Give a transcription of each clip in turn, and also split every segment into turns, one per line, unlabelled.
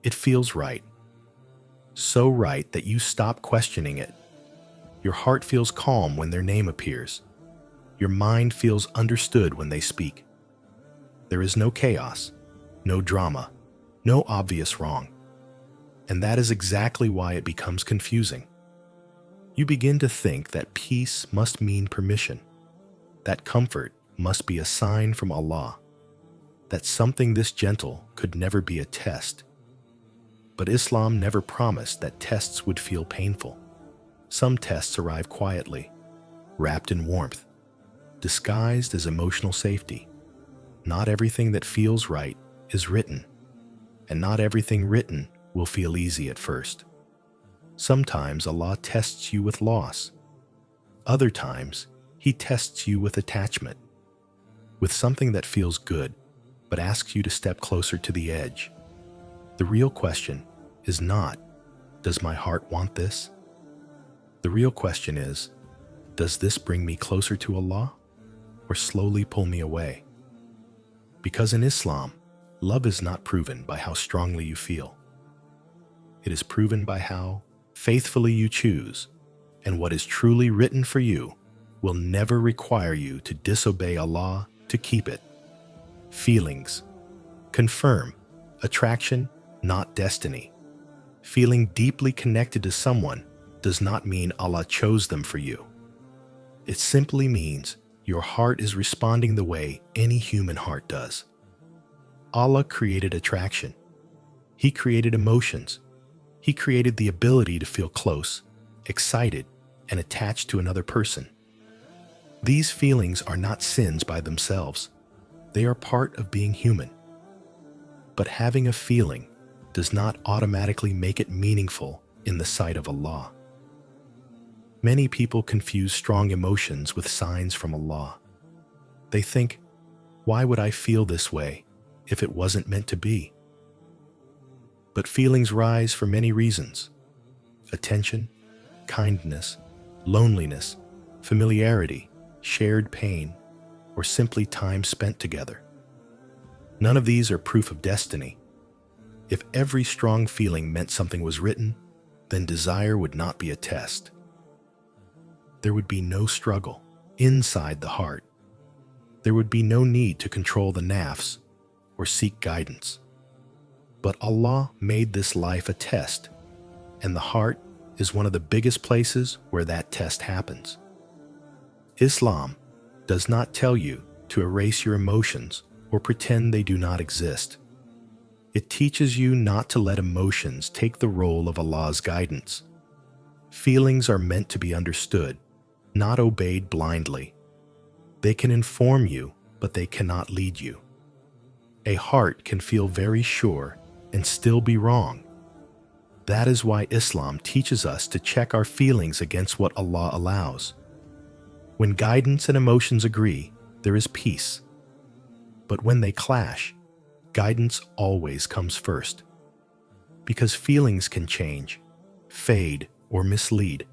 It feels right. So right that you stop questioning it. Your heart feels calm when their name appears. Your mind feels understood when they speak. There is no chaos, no drama, no obvious wrong. And that is exactly why it becomes confusing. You begin to think that peace must mean permission, that comfort must be a sign from Allah, that something this gentle could never be a test. But Islam never promised that tests would feel painful. Some tests arrive quietly, wrapped in warmth, disguised as emotional safety. Not everything that feels right is written, and not everything written will feel easy at first. Sometimes Allah tests you with loss. Other times, He tests you with attachment, with something that feels good, but asks you to step closer to the edge. The real question is not, does my heart want this? The real question is, does this bring me closer to Allah, or slowly pull me away? Because in Islam, love is not proven by how strongly you feel. It is proven by how faithfully you choose, and what is truly written for you will never require you to disobey Allah to keep it. Feelings confirm attraction, not destiny. Feeling deeply connected to someone does not mean Allah chose them for you. It simply means your heart is responding the way any human heart does. Allah created attraction. He created emotions. He created the ability to feel close, excited, and attached to another person. These feelings are not sins by themselves. They are part of being human. But having a feeling does not automatically make it meaningful in the sight of Allah. Many people confuse strong emotions with signs from Allah. They think, why would I feel this way if it wasn't meant to be? But feelings rise for many reasons: attention, kindness, loneliness, familiarity, shared pain, or simply time spent together. None of these are proof of destiny. If every strong feeling meant something was written, then desire would not be a test. There would be no struggle inside the heart. There would be no need to control the nafs or seek guidance. But Allah made this life a test, and the heart is one of the biggest places where that test happens. Islam does not tell you to erase your emotions or pretend they do not exist. It teaches you not to let emotions take the role of Allah's guidance. Feelings are meant to be understood, not obeyed blindly. They can inform you, but they cannot lead you. A heart can feel very sure and still be wrong. That is why Islam teaches us to check our feelings against what Allah allows. When guidance and emotions agree, there is peace. But when they clash, guidance always comes first. Because feelings can change, fade, or mislead,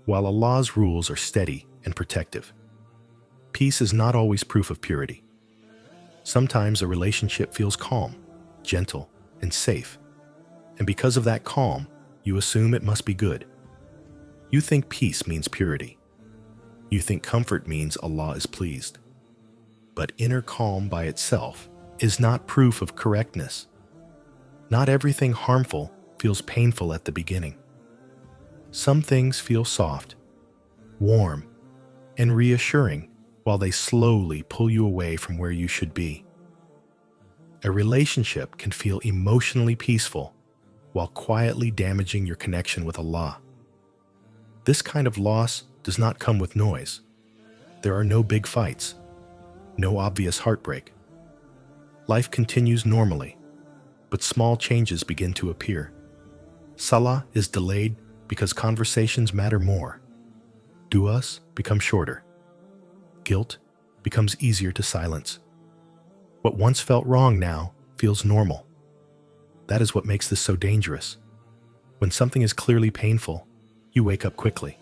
while Allah's rules are steady and protective. Peace is not always proof of purity. Sometimes a relationship feels calm, gentle, and safe, and because of that calm, you assume it must be good. You think peace means purity. You think comfort means Allah is pleased. But inner calm by itself is not proof of correctness. Not everything harmful feels painful at the beginning. Some things feel soft, warm, and reassuring while they slowly pull you away from where you should be. A relationship can feel emotionally peaceful while quietly damaging your connection with Allah. This kind of loss does not come with noise. There are no big fights, no obvious heartbreak. Life continues normally, but small changes begin to appear. Salah is delayed because conversations matter more. Du'as become shorter. Guilt becomes easier to silence. What once felt wrong now feels normal. That is what makes this so dangerous. When something is clearly painful, you wake up quickly.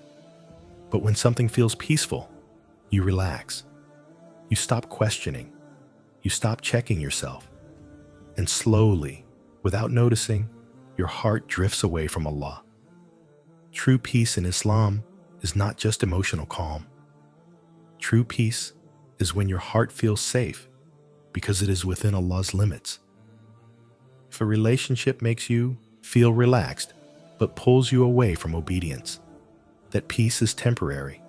But when something feels peaceful, you relax. You stop questioning. You stop checking yourself. And slowly, without noticing, your heart drifts away from Allah. True peace in Islam is not just emotional calm. True peace is when your heart feels safe because it is within Allah's limits. If a relationship makes you feel relaxed but pulls you away from obedience, that peace is temporary.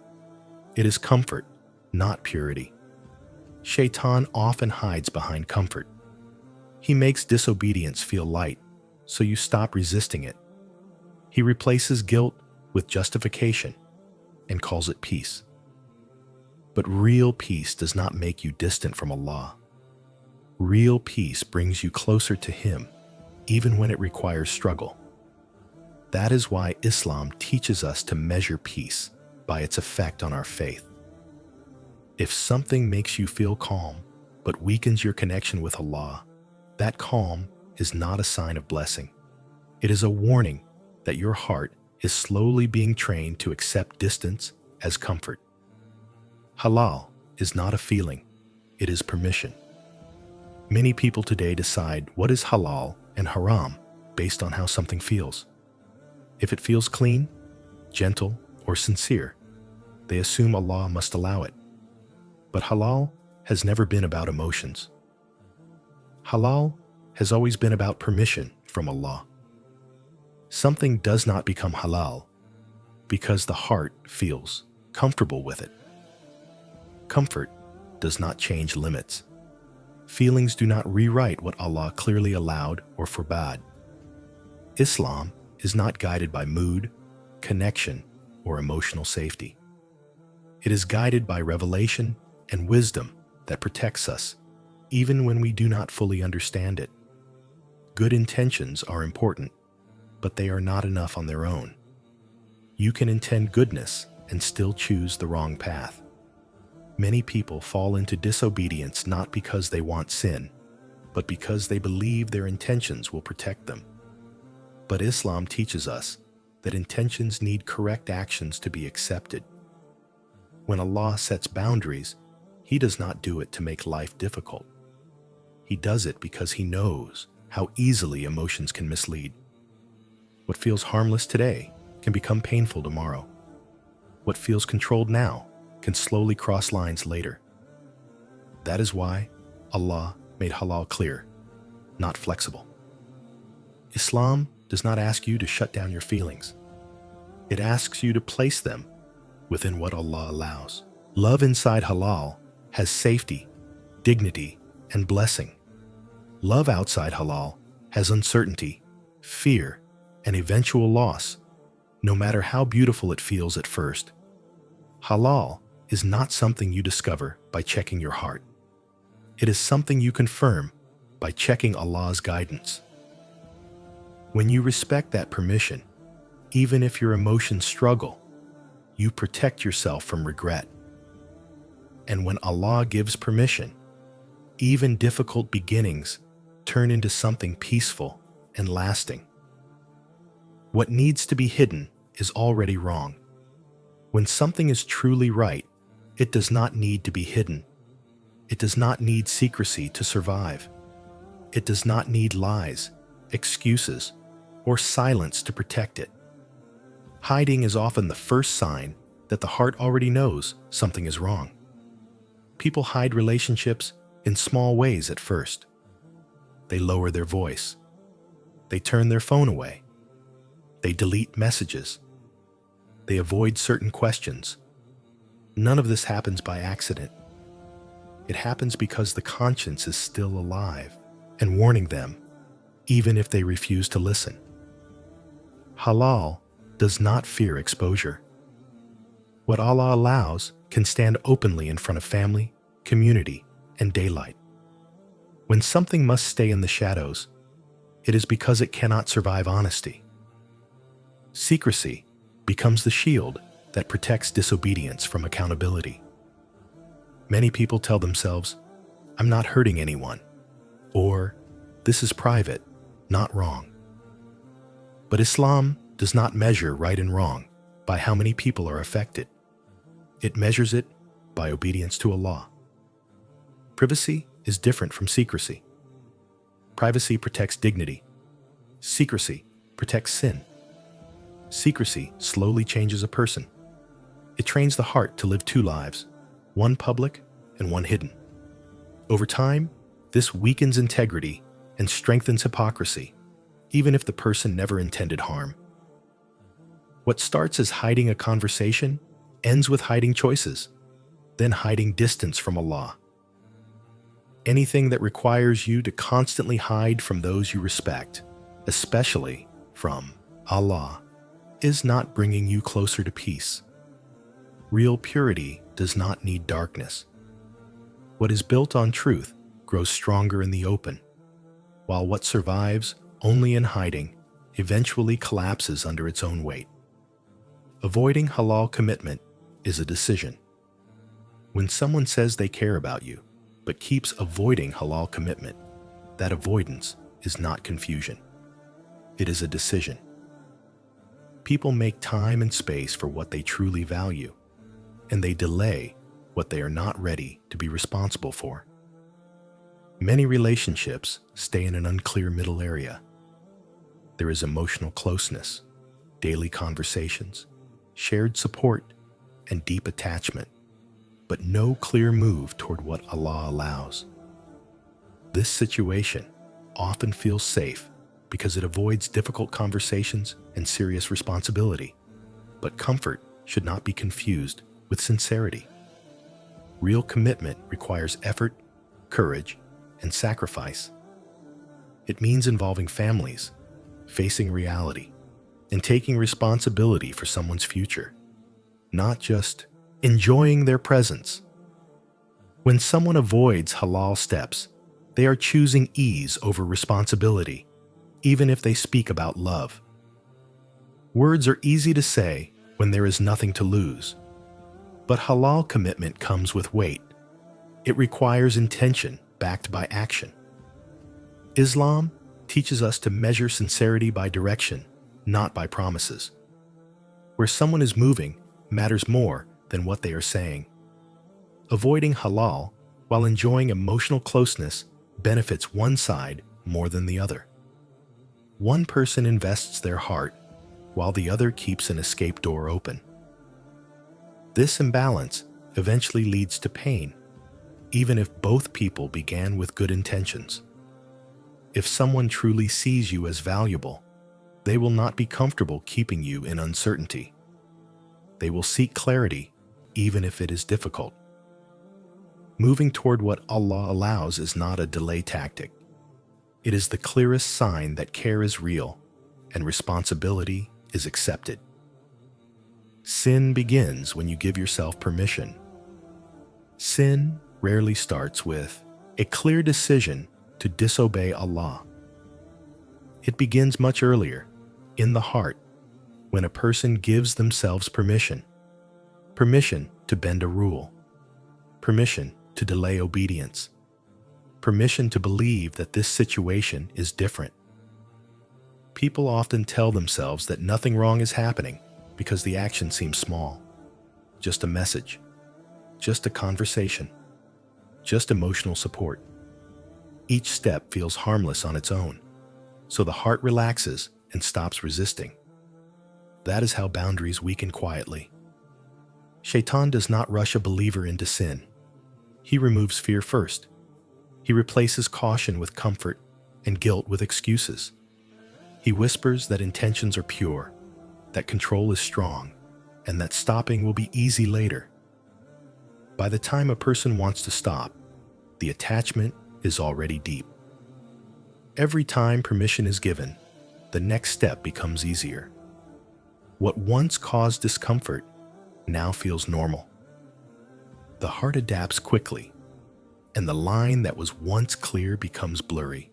It is comfort, not purity. Shaitan often hides behind comfort. He makes disobedience feel light, so you stop resisting it. He replaces guilt with justification and calls it peace. But real peace does not make you distant from Allah. Real peace brings you closer to Him, even when it requires struggle. That is why Islam teaches us to measure peace by its effect on our faith. If something makes you feel calm, but weakens your connection with Allah, that calm is not a sign of blessing. It is a warning that your heart is slowly being trained to accept distance as comfort. Halal is not a feeling, it is permission. Many people today decide what is halal and haram based on how something feels. If it feels clean, gentle, or sincere, they assume Allah must allow it. But halal has never been about emotions. Halal has always been about permission from Allah. Something does not become halal because the heart feels comfortable with it. Comfort does not change limits. Feelings do not rewrite what Allah clearly allowed or forbade. Islam is not guided by mood, connection, or emotional safety. It is guided by revelation and wisdom that protects us, even when we do not fully understand it. Good intentions are important, but they are not enough on their own. You can intend goodness and still choose the wrong path. Many people fall into disobedience not because they want sin, but because they believe their intentions will protect them. But Islam teaches us that intentions need correct actions to be accepted. When Allah sets boundaries, He does not do it to make life difficult. He does it because He knows how easily emotions can mislead. What feels harmless today can become painful tomorrow. What feels controlled now can slowly cross lines later. That is why Allah made halal clear, not flexible. Islam does not ask you to shut down your feelings. It asks you to place them within what Allah allows. Love inside halal has safety, dignity, and blessing. Love outside halal has uncertainty, fear, and eventual loss, no matter how beautiful it feels at first. Halal is not something you discover by checking your heart. It is something you confirm by checking Allah's guidance. When you respect that permission, even if your emotions struggle, you protect yourself from regret. And when Allah gives permission, even difficult beginnings turn into something peaceful and lasting. What needs to be hidden is already wrong. When something is truly right, it does not need to be hidden. It does not need secrecy to survive. It does not need lies, excuses, or silence to protect it. Hiding is often the first sign that the heart already knows something is wrong. People hide relationships in small ways at first. They lower their voice. They turn their phone away. They delete messages. They avoid certain questions. None of this happens by accident. It happens because the conscience is still alive and warning them, even if they refuse to listen. Halal does not fear exposure. What Allah allows can stand openly in front of family, community, and daylight. When something must stay in the shadows, it is because it cannot survive honesty. Secrecy becomes the shield that protects disobedience from accountability. Many people tell themselves, "I'm not hurting anyone," or "This is private, not wrong." But Islam does not measure right and wrong by how many people are affected. It measures it by obedience to Allah. Privacy is different from secrecy. Privacy protects dignity. Secrecy protects sin. Secrecy slowly changes a person. It trains the heart to live two lives, one public and one hidden. Over time, this weakens integrity and strengthens hypocrisy, even if the person never intended harm. What starts as hiding a conversation ends with hiding choices, then hiding distance from Allah. Anything that requires you to constantly hide from those you respect, especially from Allah, is not bringing you closer to peace. Real purity does not need darkness. What is built on truth grows stronger in the open, while what survives only in hiding eventually collapses under its own weight. Avoiding halal commitment is a decision. When someone says they care about you, but keeps avoiding halal commitment, that avoidance is not confusion. It is a decision. People make time and space for what they truly value, and they delay what they are not ready to be responsible for. Many relationships stay in an unclear middle area. There is emotional closeness, daily conversations, shared support, and deep attachment, but no clear move toward what Allah allows. This situation often feels safe because it avoids difficult conversations and serious responsibility, but comfort should not be confused with sincerity. Real commitment requires effort, courage, and sacrifice. It means involving families, facing reality, and taking responsibility for someone's future, not just enjoying their presence. When someone avoids halal steps, they are choosing ease over responsibility, even if they speak about love. Words are easy to say when there is nothing to lose, but halal commitment comes with weight. It requires intention backed by action. Islam teaches us to measure sincerity by direction, not by promises. Where someone is moving matters more than what they are saying. Avoiding halal while enjoying emotional closeness benefits one side more than the other. One person invests their heart while the other keeps an escape door open. This imbalance eventually leads to pain, even if both people began with good intentions. If someone truly sees you as valuable, they will not be comfortable keeping you in uncertainty. They will seek clarity, even if it is difficult. Moving toward what Allah allows is not a delay tactic. It is the clearest sign that care is real and responsibility is accepted. Sin begins when you give yourself permission. Sin rarely starts with a clear decision to disobey Allah. It begins much earlier, in the heart, when a person gives themselves permission. Permission to bend a rule. Permission to delay obedience. Permission to believe that this situation is different. People often tell themselves that nothing wrong is happening because the action seems small. Just a message. Just a conversation. Just emotional support. Each step feels harmless on its own, so the heart relaxes and stops resisting. That is how boundaries weaken quietly. Shaitan does not rush a believer into sin. He removes fear first. He replaces caution with comfort and guilt with excuses. He whispers that intentions are pure, that control is strong, and that stopping will be easy later. By the time a person wants to stop, the attachment is already deep. Every time permission is given, the next step becomes easier. What once caused discomfort now feels normal. The heart adapts quickly, and the line that was once clear becomes blurry.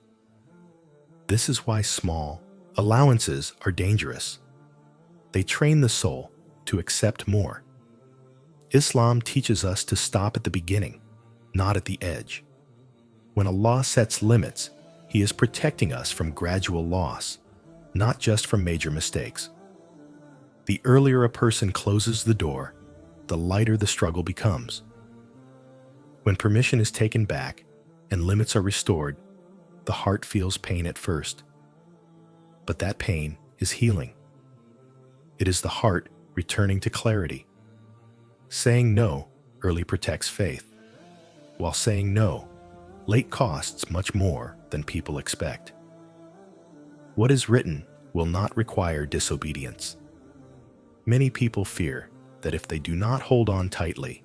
This is why small allowances are dangerous. They train the soul to accept more. Islam teaches us to stop at the beginning, not at the edge. When Allah sets limits, He is protecting us from gradual loss, not just from major mistakes. The earlier a person closes the door, the lighter the struggle becomes. When permission is taken back and limits are restored, the heart feels pain at first. But that pain is healing. It is the heart returning to clarity. Saying no early protects faith, while saying no late costs much more than people expect. What is written will not require disobedience. Many people fear that if they do not hold on tightly,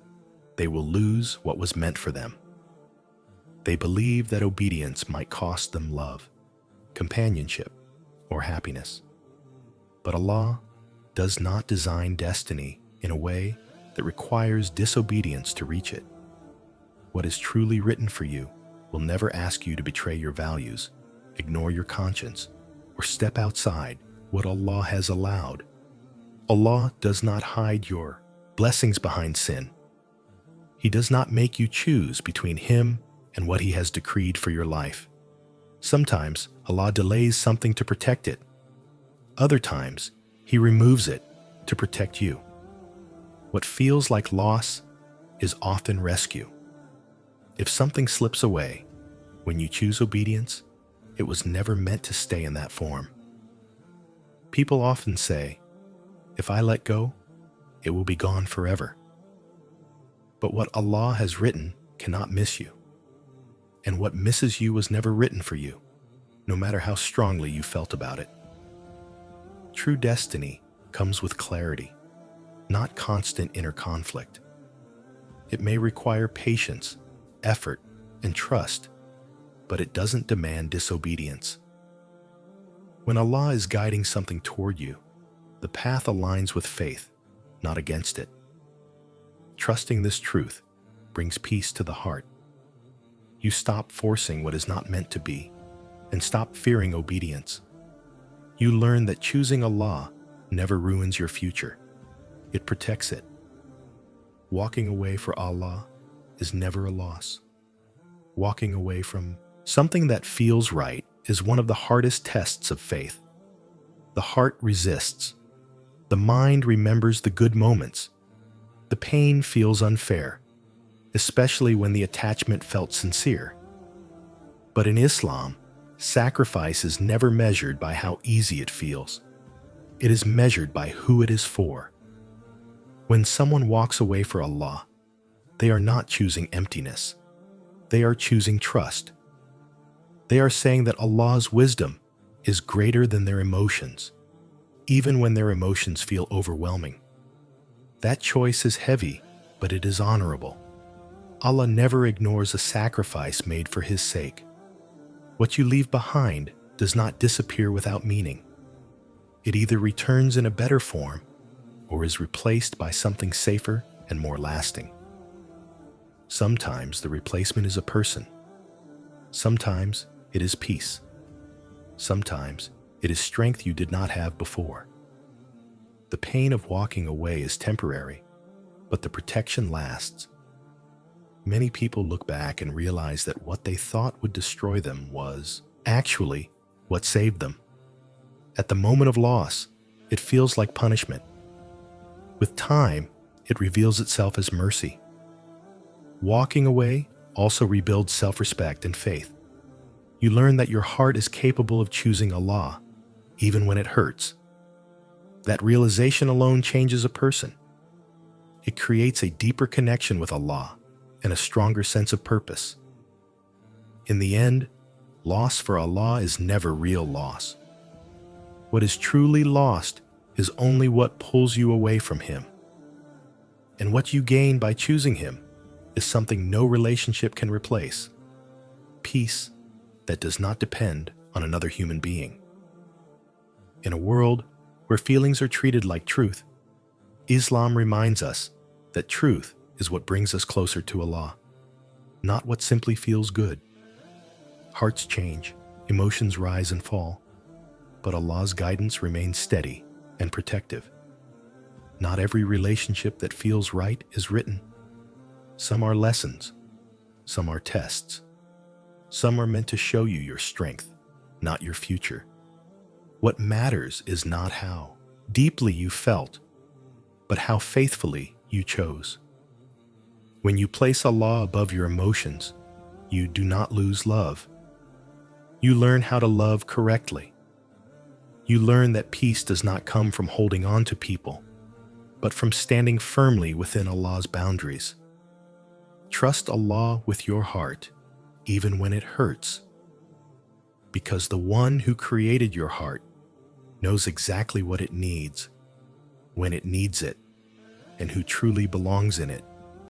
they will lose what was meant for them. They believe that obedience might cost them love, companionship, or happiness. But Allah does not design destiny in a way that requires disobedience to reach it. What is truly written for you will never ask you to betray your values, ignore your conscience, or step outside what Allah has allowed. Allah does not hide your blessings behind sin. He does not make you choose between Him and what He has decreed for your life. Sometimes Allah delays something to protect it. Other times, He removes it to protect you. What feels like loss is often rescue. If something slips away when you choose obedience, it was never meant to stay in that form. People often say, "If I let go, it will be gone forever." But what Allah has written cannot miss you. And what misses you was never written for you, no matter how strongly you felt about it. True destiny comes with clarity, not constant inner conflict. It may require patience, effort, and trust, but it doesn't demand disobedience. When Allah is guiding something toward you, the path aligns with faith, not against it. Trusting this truth brings peace to the heart. You stop forcing what is not meant to be and stop fearing obedience. You learn that choosing Allah never ruins your future. It protects it. Walking away for Allah is never a loss. Walking away from something that feels right is one of the hardest tests of faith. The heart resists. The mind remembers the good moments. The pain feels unfair, especially when the attachment felt sincere. But in Islam, sacrifice is never measured by how easy it feels. It is measured by who it is for. When someone walks away for Allah, they are not choosing emptiness. They are choosing trust. They are saying that Allah's wisdom is greater than their emotions, even when their emotions feel overwhelming. That choice is heavy, but it is honorable. Allah never ignores a sacrifice made for His sake. What you leave behind does not disappear without meaning. It either returns in a better form or is replaced by something safer and more lasting. Sometimes the replacement is a person. Sometimes it is peace. Sometimes it is strength you did not have before. The pain of walking away is temporary, but the protection lasts. Many people look back and realize that what they thought would destroy them was actually what saved them. At the moment of loss, it feels like punishment. With time, it reveals itself as mercy. Walking away also rebuilds self-respect and faith. You learn that your heart is capable of choosing Allah, even when it hurts. That realization alone changes a person. It creates a deeper connection with Allah and a stronger sense of purpose. In the end, loss for Allah is never real loss. What is truly lost is only what pulls you away from Him. And what you gain by choosing Him is something no relationship can replace: peace that does not depend on another human being. In a world where feelings are treated like truth, Islam reminds us that truth is what brings us closer to Allah, not what simply feels good. Hearts change, emotions rise and fall, but Allah's guidance remains steady and protective. Not every relationship that feels right is written. Some are lessons, some are tests. Some are meant to show you your strength, not your future. What matters is not how deeply you felt, but how faithfully you chose. When you place Allah above your emotions, you do not lose love. You learn how to love correctly. You learn that peace does not come from holding on to people, but from standing firmly within Allah's boundaries. Trust Allah with your heart, even when it hurts, because the one who created your heart knows exactly what it needs, when it needs it, and who truly belongs in it.